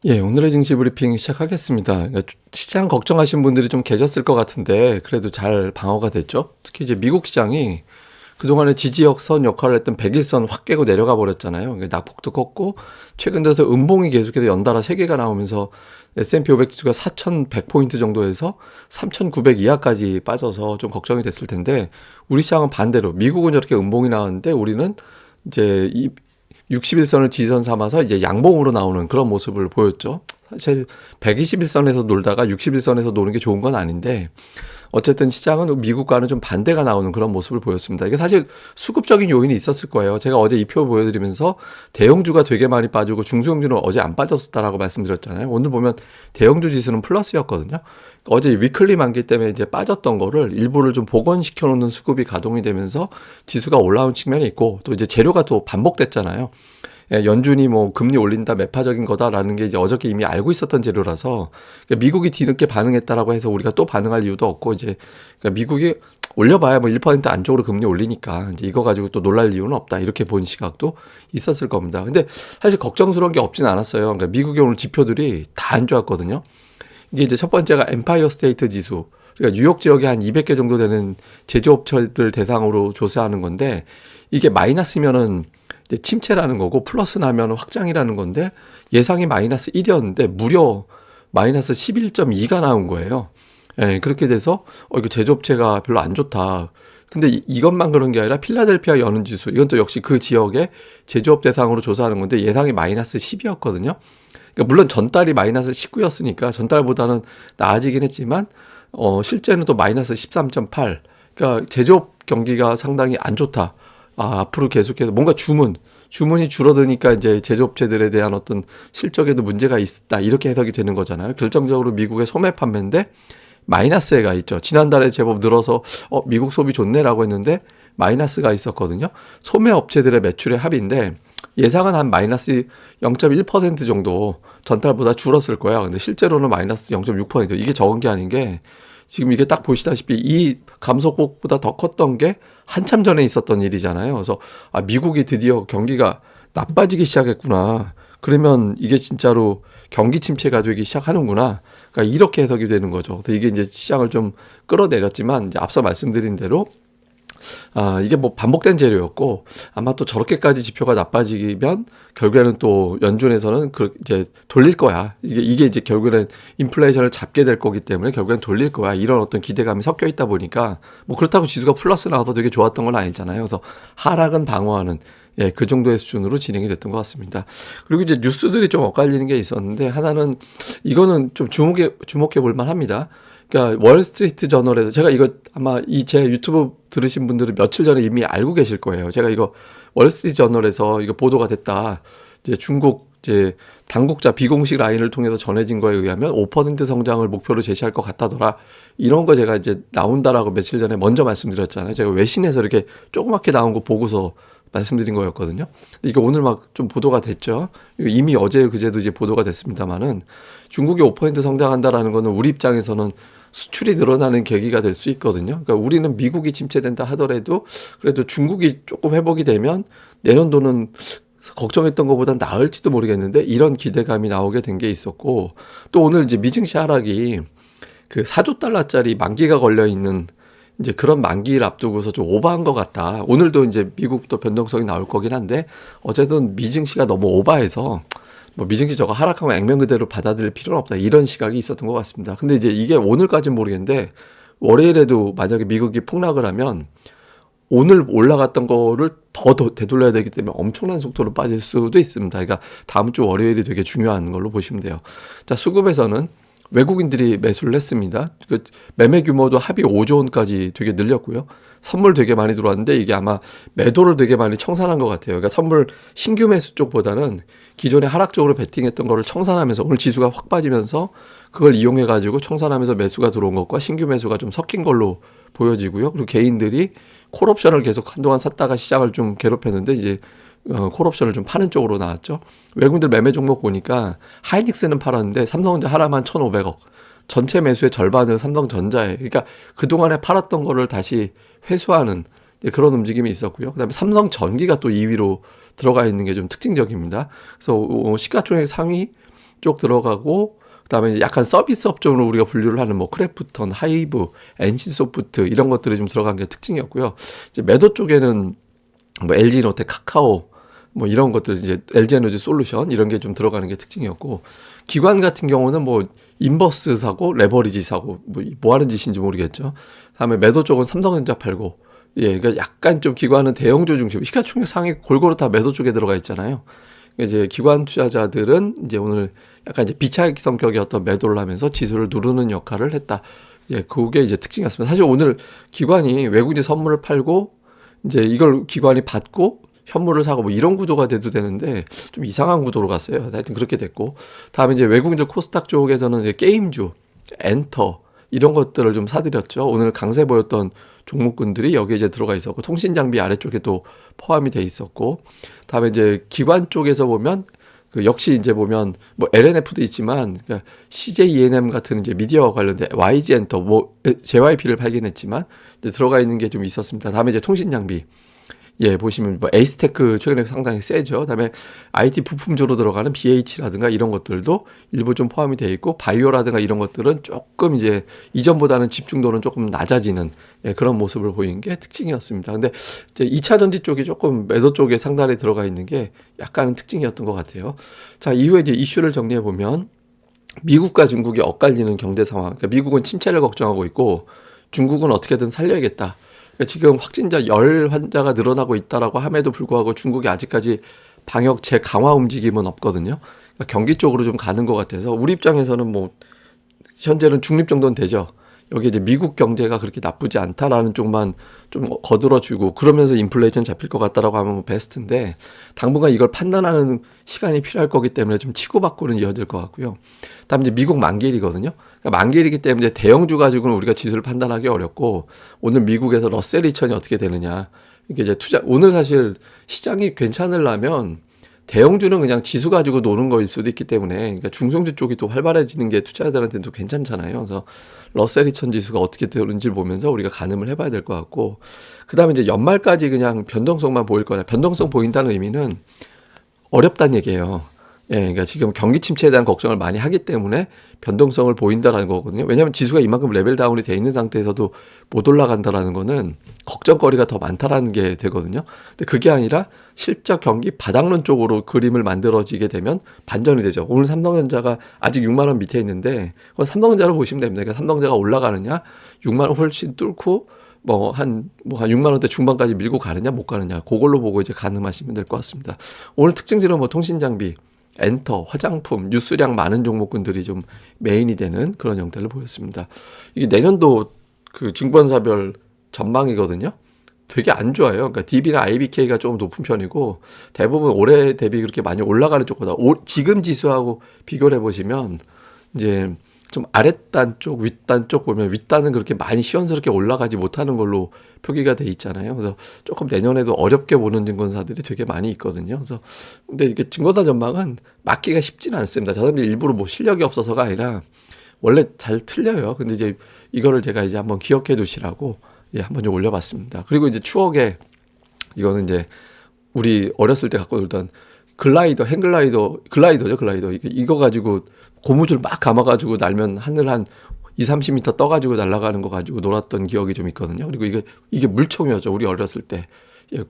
예, 오늘의 증시 브리핑 시작하겠습니다. 그러니까 시장 걱정하신 분들이 좀 계셨을 것 같은데 그래도 잘 방어가 됐죠. 특히 이제 미국 시장이 그동안에 지지선 역할을 했던 100일선 확 깨고 내려가 버렸잖아요. 그러니까 낙폭도 컸고 최근 들어서 음봉이 계속해서 연달아 3개가 나오면서 S&P 500 지수가 4,100포인트 정도에서 3,900 이하까지 빠져서 좀 걱정이 됐을 텐데 우리 시장은 반대로 미국은 이렇게 음봉이 나왔는데 우리는 이제 61선을 지선 삼아서 이제 양봉으로 나오는 그런 모습을 보였죠. 사실 121선에서 놀다가 61선에서 노는 게 좋은 건 아닌데 어쨌든 시장은 미국과는 좀 반대가 나오는 그런 모습을 보였습니다. 이게 사실 수급적인 요인이 있었을 거예요. 제가 어제 이 표 보여드리면서 대형주가 되게 많이 빠지고 중소형주는 어제 안 빠졌었다라고 말씀드렸잖아요. 오늘 보면 대형주 지수는 플러스였거든요. 어제 위클리 만기 때문에 이제 빠졌던 거를 일부를 좀 복원시켜 놓는 수급이 가동이 되면서 지수가 올라온 측면이 있고 또 이제 재료가 또 반복됐잖아요. 예, 연준이 뭐 금리 올린다 매파적인 거다라는 게 이제 어저께 이미 알고 있었던 재료라서 그러니까 미국이 뒤늦게 반응했다라고 해서 우리가 또 반응할 이유도 없고 이제 그러니까 미국이 올려봐야 뭐 1% 안쪽으로 금리 올리니까 이제 이거 가지고 또 놀랄 이유는 없다 이렇게 본 시각도 있었을 겁니다. 근데 사실 걱정스러운 게 없진 않았어요. 그러니까 미국의 오늘 지표들이 다 안 좋았거든요. 이게 이제 첫 번째가 엠파이어 스테이트 지수. 그러니까 뉴욕 지역에 한 200개 정도 되는 제조업체들 대상으로 조사하는 건데 이게 마이너스면은 이제 침체라는 거고 플러스 나면 확장이라는 건데 예상이 마이너스 1이었는데 무려 마이너스 11.2가 나온 거예요. 예, 그렇게 돼서 이거 제조업체가 별로 안 좋다. 근데 이것만 그런 게 아니라 필라델피아 연은지수 이건 또 역시 그 지역의 제조업 대상으로 조사하는 건데 예상이 마이너스 10이었거든요. 그러니까 물론 전달이 마이너스 19였으니까 전달보다는 나아지긴 했지만 실제는 또 마이너스 13.8. 그러니까 제조업 경기가 상당히 안 좋다. 앞으로 계속해서 뭔가 주문이 줄어드니까 이제 제조업체들에 대한 어떤 실적에도 문제가 있다. 이렇게 해석이 되는 거잖아요. 결정적으로 미국의 소매 판매인데 마이너스에 가 있죠. 지난달에 제법 늘어서 미국 소비 좋네라고 했는데 마이너스가 있었거든요. 소매 업체들의 매출의 합인데 예상은 한 마이너스 0.1% 정도 전달보다 줄었을 거야. 근데 실제로는 마이너스 0.6%. 이게 적은 게 아닌 게 지금 이게 딱 보시다시피 이 감소폭보다 더 컸던 게 한참 전에 있었던 일이잖아요. 그래서 미국이 드디어 경기가 나빠지기 시작했구나. 그러면 이게 진짜로 경기 침체가 되기 시작하는구나. 그러니까 이렇게 해석이 되는 거죠. 이게 이제 시장을 좀 끌어내렸지만 이제 앞서 말씀드린 대로 이게 뭐 반복된 재료였고 아마 또 저렇게까지 지표가 나빠지면 결국에는 또 연준에서는 이제 돌릴 거야. 이게 이제 결국에는 인플레이션을 잡게 될 거기 때문에 결국엔 돌릴 거야. 이런 어떤 기대감이 섞여 있다 보니까 뭐 그렇다고 지수가 플러스 나와서 되게 좋았던 건 아니잖아요. 그래서 하락은 방어하는 예, 그 정도의 수준으로 진행이 됐던 것 같습니다. 그리고 이제 뉴스들이 좀 엇갈리는 게 있었는데 하나는 이거는 좀 주목해 볼 만합니다. 그러니까 월스트리트 저널에서 제가 이거 아마 이 제 유튜브 들으신 분들은 며칠 전에 이미 알고 계실 거예요. 제가 이거 월스트리트 저널에서 이거 보도가 됐다. 이제 중국 이제 당국자 비공식 라인을 통해서 전해진 거에 의하면 5% 성장을 목표로 제시할 것 같다더라. 이런 거 제가 이제 나온다라고 며칠 전에 먼저 말씀드렸잖아요. 제가 외신에서 이렇게 조그맣게 나온 거 보고서 말씀드린 거였거든요. 근데 이거 오늘 막 좀 보도가 됐죠. 이미 어제 그제도 이제 보도가 됐습니다만은 중국이 5% 성장한다라는 거는 우리 입장에서는 수출이 늘어나는 계기가 될 수 있거든요. 그러니까 우리는 미국이 침체된다 하더라도 그래도 중국이 조금 회복이 되면 내년도는 걱정했던 것보다 나을지도 모르겠는데 이런 기대감이 나오게 된 게 있었고 또 오늘 이제 미증시 하락이 그 4조 달러짜리 만기가 걸려 있는 이제 그런 만기를 앞두고서 좀 오버한 것 같다. 오늘도 이제 미국도 변동성이 나올 거긴 한데 어쨌든 미증시가 너무 오버해서 뭐 미증시 저거 하락하면 액면 그대로 받아들일 필요는 없다. 이런 시각이 있었던 것 같습니다. 근데 이제 이게 오늘까지는 모르겠는데 월요일에도 만약에 미국이 폭락을 하면 오늘 올라갔던 거를 더 되돌려야 되기 때문에 엄청난 속도로 빠질 수도 있습니다. 그러니까 다음 주 월요일이 되게 중요한 걸로 보시면 돼요. 자, 수급에서는 외국인들이 매수를 했습니다. 그 매매 규모도 합의 5조 원까지 되게 늘렸고요. 선물 되게 많이 들어왔는데 이게 아마 매도를 되게 많이 청산한 것 같아요. 그러니까 선물 신규 매수 쪽보다는 기존에 하락적으로 베팅했던 거를 청산하면서 오늘 지수가 확 빠지면서 그걸 이용해 가지고 청산하면서 매수가 들어온 것과 신규 매수가 좀 섞인 걸로 보여지고요. 그리고 개인들이 콜옵션을 계속 한동안 샀다가 시장을 좀 괴롭혔는데 이제 콜옵션을 좀 파는 쪽으로 나왔죠. 외국인들 매매 종목 보니까 하이닉스는 팔았는데 삼성전자 하나만 1,500억. 전체 매수의 절반을 삼성전자에. 그러니까 그동안에 팔았던 거를 다시 회수하는 그런 움직임이 있었고요. 그다음에 삼성전기가 또 2위로 들어가 있는 게 좀 특징적입니다. 그래서 시가총액 상위 쪽 들어가고 그다음에 이제 약간 서비스 업종으로 우리가 분류를 하는 뭐 크래프톤, 하이브, NC소프트 이런 것들이 좀 들어간 게 특징이었고요. 이제 매도 쪽에는 뭐 LG노텍, 카카오 뭐 이런 것들 이제 LG에너지 솔루션 이런 게 좀 들어가는 게 특징이었고 기관 같은 경우는 뭐 인버스 사고 레버리지 사고 뭐 하는 짓인지 모르겠죠. 다음에 매도 쪽은 삼성전자 팔고 그러니까 약간 좀 기관은 대형주 중심 시가총액 상위 골고루 다 매도 쪽에 들어가 있잖아요. 그러니까 이제 기관 투자자들은 이제 오늘 약간 이제 비차익 성격의 어떤 매도를 하면서 지수를 누르는 역할을 했다. 그게 이제 특징이었습니다. 사실 오늘 기관이 외국인 선물을 팔고 이제 이걸 기관이 받고 현물을 사고 뭐 이런 구도가 돼도 되는데 좀 이상한 구도로 갔어요. 하여튼 그렇게 됐고 다음에 이제 외국인들 코스닥 쪽에서는 이제 게임주, 엔터 이런 것들을 좀 사들였죠. 오늘 강세 보였던 종목군들이 여기에 이제 들어가 있었고 통신 장비 아래쪽에 또 포함이 돼 있었고 다음에 이제 기관 쪽에서 보면 그 역시 이제 보면 뭐 LNF도 있지만 그러니까 CJ ENM 같은 이제 미디어와 관련된 YG 엔터 뭐 JYP를 발견했지만 이제 들어가 있는 게 좀 있었습니다. 다음에 이제 통신 장비 보시면 뭐 에이스테크 최근에 상당히 세죠. 그다음에 IT 부품주로 들어가는 BH라든가 이런 것들도 일부 좀 포함이 되어 있고 바이오라든가 이런 것들은 조금 이제 이전보다는 집중도는 조금 낮아지는 그런 모습을 보이는 게 특징이었습니다. 근데 이제 2차 전지 쪽이 조금 매도 쪽에 상단에 들어가 있는 게 약간은 특징이었던 것 같아요. 자, 이후에 이제 이슈를 정리해 보면 미국과 중국이 엇갈리는 경제 상황. 그러니까 미국은 침체를 걱정하고 있고 중국은 어떻게든 살려야겠다. 지금 확진자 열 환자가 늘어나고 있다라고 함에도 불구하고 중국이 아직까지 방역 재강화 움직임은 없거든요. 그러니까 경기 쪽으로 좀 가는 것 같아서 우리 입장에서는 뭐 현재는 중립 정도는 되죠. 여기 이제 미국 경제가 그렇게 나쁘지 않다라는 쪽만 좀 거들어주고 그러면서 인플레이션 잡힐 것 같다라고 하면 뭐 베스트인데 당분간 이걸 판단하는 시간이 필요할 거기 때문에 좀 치고받고는 이어질 것 같고요. 다음 이제 미국 만기일이거든요. 그러니까 만기일이기 때문에 대형주 가지고는 우리가 지수를 판단하기 어렵고 오늘 미국에서 러셀 2000이 어떻게 되느냐. 이게 이제 오늘 사실 시장이 괜찮으려면 대형주는 그냥 지수 가지고 노는 거일 수도 있기 때문에 그러니까 중성주 쪽이 또 활발해지는 게 투자자들한테도 괜찮잖아요. 그래서 러셀 2000 지수가 어떻게 되는지를 보면서 우리가 가늠을 해봐야 될 것 같고 그다음에 이제 연말까지 그냥 변동성만 보일 거다. 변동성 보인다는 의미는 어렵다는 얘기예요. 그러니까 지금 경기 침체에 대한 걱정을 많이 하기 때문에 변동성을 보인다라는 거거든요. 왜냐하면 지수가 이만큼 레벨 다운이 돼 있는 상태에서도 못 올라간다라는 거는 걱정거리가 더 많다라는 게 되거든요. 근데 그게 아니라 실적 경기 바닥론 쪽으로 그림을 만들어지게 되면 반전이 되죠. 오늘 삼성전자가 아직 6만 원 밑에 있는데 그건 삼성전자로 보시면 됩니다. 그러니까 삼성전자가 올라가느냐, 6만 원 훨씬 뚫고 한 6만 원대 중반까지 밀고 가느냐 못 가느냐 그걸로 보고 이제 가늠하시면 될 것 같습니다. 오늘 특징들은 뭐 통신장비, 엔터, 화장품, 뉴스량 많은 종목군들이 좀 메인이 되는 그런 형태를 보였습니다. 이게 내년도 그 증권사별 전망이거든요. 되게 안 좋아요. 그러니까 DB나 IBK가 조금 높은 편이고 대부분 올해 대비 그렇게 많이 올라가는 쪽보다 지금 지수하고 비교를 해보시면 이제 좀 아랫단 쪽, 윗단 쪽 보면 윗단은 그렇게 많이 시원스럽게 올라가지 못하는 걸로 표기가 돼 있잖아요. 그래서 조금 내년에도 어렵게 보는 증권사들이 되게 많이 있거든요. 그래서 근데 이게 증권사 전망은 맞기가 쉽지는 않습니다. 저 사람들이 일부러 뭐 실력이 없어서가 아니라 원래 잘 틀려요. 근데 이제 이거를 제가 이제 한번 기억해 두시라고 한번 좀 올려봤습니다. 그리고 이제 추억에 이거는 이제 우리 어렸을 때 갖고 놀던 글라이더, 글라이더죠, 글라이더. 이거 가지고 고무줄 막 감아가지고 날면 하늘 한 2, 30m 떠가지고 날아가는 거 가지고 놀았던 기억이 좀 있거든요. 그리고 이게 물총이었죠. 우리 어렸을 때.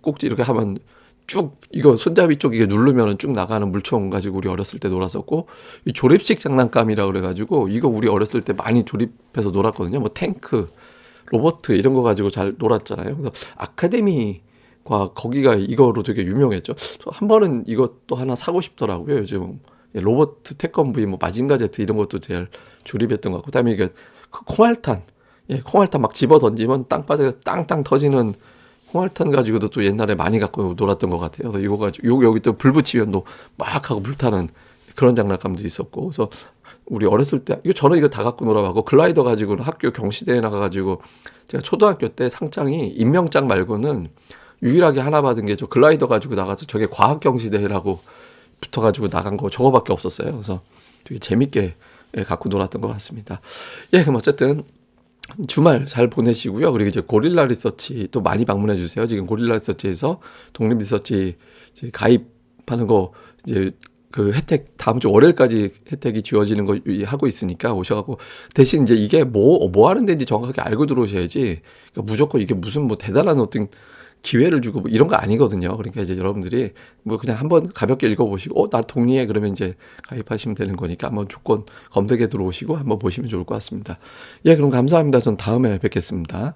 꼭지 이렇게 하면 쭉, 이거 손잡이 쪽 이게 누르면은 쭉 나가는 물총 가지고 우리 어렸을 때 놀았었고, 이 조립식 장난감이라 그래가지고, 이거 우리 어렸을 때 많이 조립해서 놀았거든요. 뭐 탱크, 로버트 이런 거 가지고 잘 놀았잖아요. 그래서 아카데미과 거기가 이거로 되게 유명했죠. 한 번은 이것도 하나 사고 싶더라고요. 요즘. 로버트 태권브이 뭐 마징가 제트 이런 것도 제일 조립했던 것 같고 그다음에 이게 콩알탄 콩알탄 막 집어 던지면 땅 빠져 땅땅 터지는 콩알탄 가지고도 또 옛날에 많이 갖고 놀았던 것 같아요. 그래서 이거 가지고 여기 또 불 붙이면 또 막 하고 불타는 그런 장난감도 있었고 그래서 우리 어렸을 때 저는 이거 다 갖고 놀아가고 글라이더 가지고는 학교 경시대회 나가가지고 제가 초등학교 때 상장이 임명장 말고는 유일하게 하나 받은 게 저 글라이더 가지고 나가서 저게 과학 경시대회라고 붙어가지고 나간 거 저거밖에 없었어요. 그래서 되게 재밌게 갖고 놀았던 것 같습니다. 그럼 어쨌든 주말 잘 보내시고요. 그리고 이제 고릴라 리서치 또 많이 방문해 주세요. 지금 고릴라 리서치에서 독립 리서치 이제 가입하는 거 이제 그 혜택 다음 주 월요일까지 혜택이 주어지는 거 하고 있으니까 오셔갖고 대신 이제 이게 뭐 하는 데인지 정확하게 알고 들어오셔야지. 그러니까 무조건 이게 무슨 뭐 대단한 어떤 기회를 주고 뭐 이런 거 아니거든요. 그러니까 이제 여러분들이 뭐 그냥 한번 가볍게 읽어보시고 나 동의해 그러면 이제 가입하시면 되는 거니까 한번 조건 검색해 들어오시고 한번 보시면 좋을 것 같습니다. 예, 그럼 감사합니다. 전 다음에 뵙겠습니다.